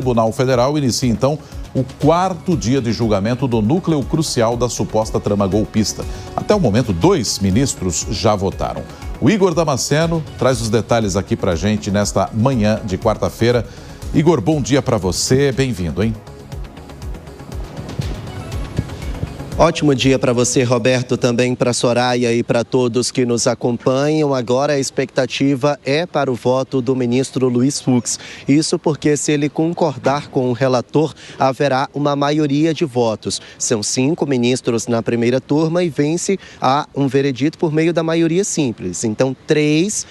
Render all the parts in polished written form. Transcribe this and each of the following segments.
O Tribunal Federal inicia, então, o 4º dia de julgamento do núcleo crucial da suposta trama golpista. Até o momento, 2 ministros já votaram. O Igor Damasceno traz os detalhes aqui pra gente nesta manhã de quarta-feira. Igor, bom dia para você, bem-vindo, hein? Ótimo dia para você, Roberto, também para Soraya e para todos que nos acompanham. Agora a expectativa é para o voto do ministro Luiz Fux. Isso porque, se ele concordar com o relator, haverá uma maioria de votos. São 5 ministros na primeira turma e vence a um veredito por meio da maioria simples. Então, 3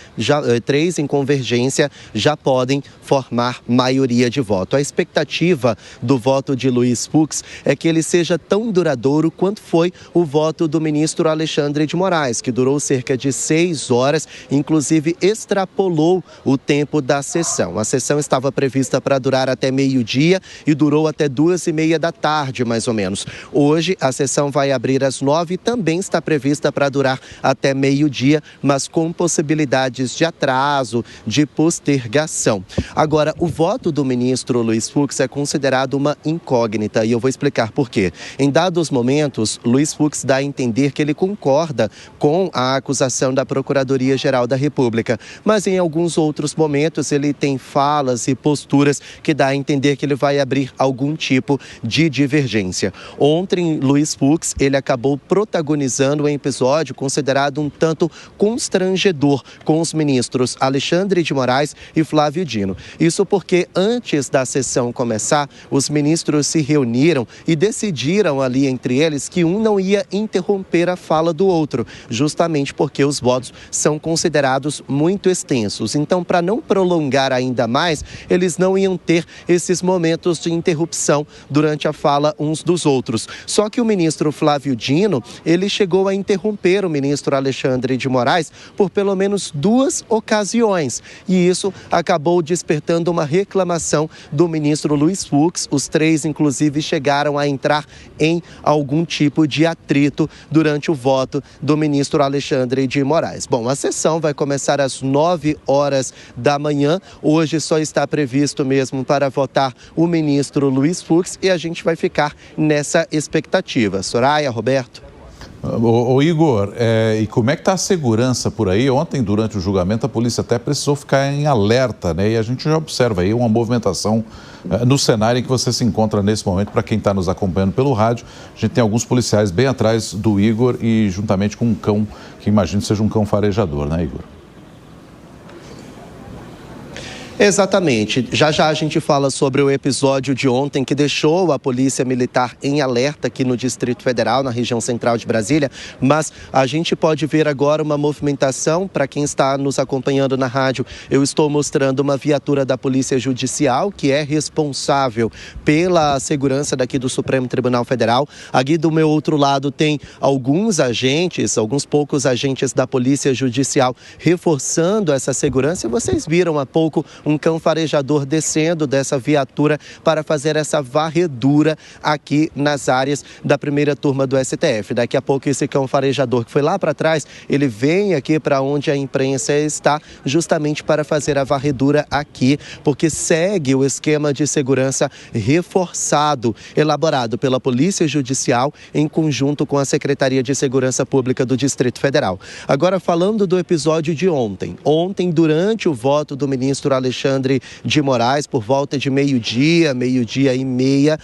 em convergência já podem formar maioria de voto. A expectativa do voto de Luiz Fux é que ele seja tão duradouro quanto foi o voto do ministro Alexandre de Moraes, que durou cerca de 6 horas, inclusive extrapolou o tempo da sessão. A sessão estava prevista para durar até meio-dia e durou até 2h30 da tarde, mais ou menos. Hoje, a sessão vai abrir às 9h e também está prevista para durar até meio-dia, mas com possibilidades de atraso, de postergação. Agora, o voto do ministro Luiz Fux é considerado uma incógnita e eu vou explicar por quê. Em dados momentos, Luiz Fux dá a entender que ele concorda com a acusação da Procuradoria-Geral da República, mas em alguns outros momentos ele tem falas e posturas que dá a entender que ele vai abrir algum tipo de divergência. Ontem, Luiz Fux, ele acabou protagonizando um episódio considerado um tanto constrangedor com os ministros Alexandre de Moraes e Flávio Dino. Isso porque antes da sessão começar, os ministros se reuniram e decidiram ali entre eles que um não ia interromper a fala do outro, justamente porque os votos são considerados muito extensos. Então, para não prolongar ainda mais, eles não iam ter esses momentos de interrupção durante a fala uns dos outros. Só que o ministro Flávio Dino, ele chegou a interromper o ministro Alexandre de Moraes por pelo menos 2 ocasiões. E isso acabou despertando uma reclamação do ministro Luiz Fux. Os 3, inclusive, chegaram a entrar em algum tipo de atrito durante o voto do ministro Alexandre de Moraes. Bom, a sessão vai começar às 9h da manhã. Hoje só está previsto mesmo para votar o ministro Luiz Fux e a gente vai ficar nessa expectativa. Soraya, Roberto. Ô Igor, e como é que está a segurança por aí? Ontem, durante o julgamento, a polícia até precisou ficar em alerta, né? E a gente já observa aí uma movimentação no cenário em que você se encontra nesse momento. Para quem está nos acompanhando pelo rádio, a gente tem alguns policiais bem atrás do Igor e juntamente com um cão, que imagino seja um cão farejador, né, Igor? Exatamente. Já já a gente fala sobre o episódio de ontem que deixou a Polícia Militar em alerta aqui no Distrito Federal, na região central de Brasília, mas a gente pode ver agora uma movimentação. Para quem está nos acompanhando na rádio, eu estou mostrando uma viatura da Polícia Judicial, que é responsável pela segurança daqui do Supremo Tribunal Federal. Aqui do meu outro lado tem alguns poucos agentes da Polícia Judicial reforçando essa segurança. E vocês viram há pouco um cão farejador descendo dessa viatura para fazer essa varredura aqui nas áreas da primeira turma do STF. Daqui a pouco esse cão farejador que foi lá para trás, ele vem aqui para onde a imprensa está, justamente para fazer a varredura aqui, porque segue o esquema de segurança reforçado, elaborado pela Polícia Judicial em conjunto com a Secretaria de Segurança Pública do Distrito Federal. Agora, falando do episódio de ontem. Ontem, durante o voto do ministro Alexandre de Moraes, por volta de meio-dia e meia,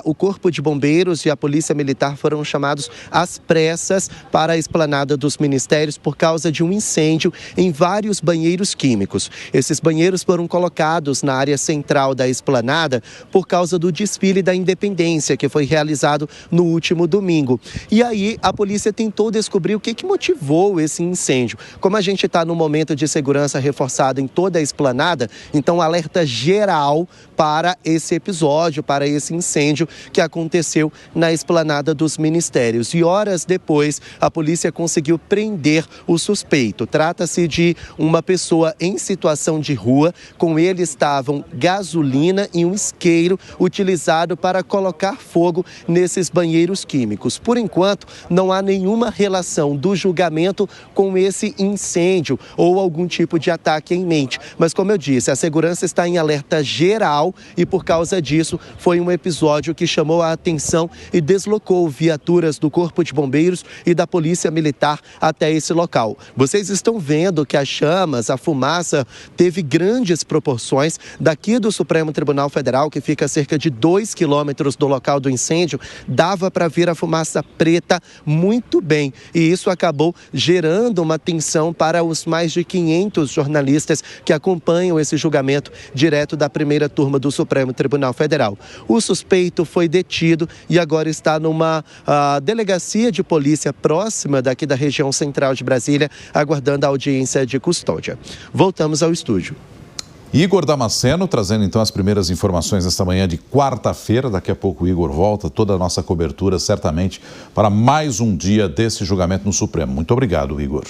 o Corpo de Bombeiros e a Polícia Militar foram chamados às pressas para a esplanada dos ministérios por causa de um incêndio em vários banheiros químicos. Esses banheiros foram colocados na área central da esplanada por causa do desfile da Independência, que foi realizado no último domingo. E aí a polícia tentou descobrir o que motivou esse incêndio. Como a gente está no momento de segurança reforçado em toda a esplanada, então alerta geral para esse episódio, para esse incêndio que aconteceu na esplanada dos ministérios. E horas depois, a polícia conseguiu prender o suspeito. Trata-se de uma pessoa em situação de rua. Com ele estavam gasolina e um isqueiro utilizado para colocar fogo nesses banheiros químicos. Por enquanto, não há nenhuma relação do julgamento com esse incêndio ou algum tipo de ataque em mente. Mas, como eu disse, a segurança está em alerta geral local e, por causa disso, foi um episódio que chamou a atenção e deslocou viaturas do Corpo de Bombeiros e da Polícia Militar até esse local. Vocês estão vendo que as chamas, a fumaça, teve grandes proporções. Daqui do Supremo Tribunal Federal, que fica a cerca de 2 quilômetros do local do incêndio, dava para ver a fumaça preta muito bem. E isso acabou gerando uma tensão para os mais de 500 jornalistas que acompanham esse julgamento direto da primeira turma do Supremo Tribunal Federal. O suspeito foi detido e agora está numa delegacia de polícia próxima daqui da região central de Brasília, aguardando a audiência de custódia. Voltamos ao estúdio. Igor Damasceno trazendo então as primeiras informações nesta manhã de quarta-feira. Daqui a pouco o Igor volta, toda a nossa cobertura certamente para mais um dia desse julgamento no Supremo. Muito obrigado, Igor.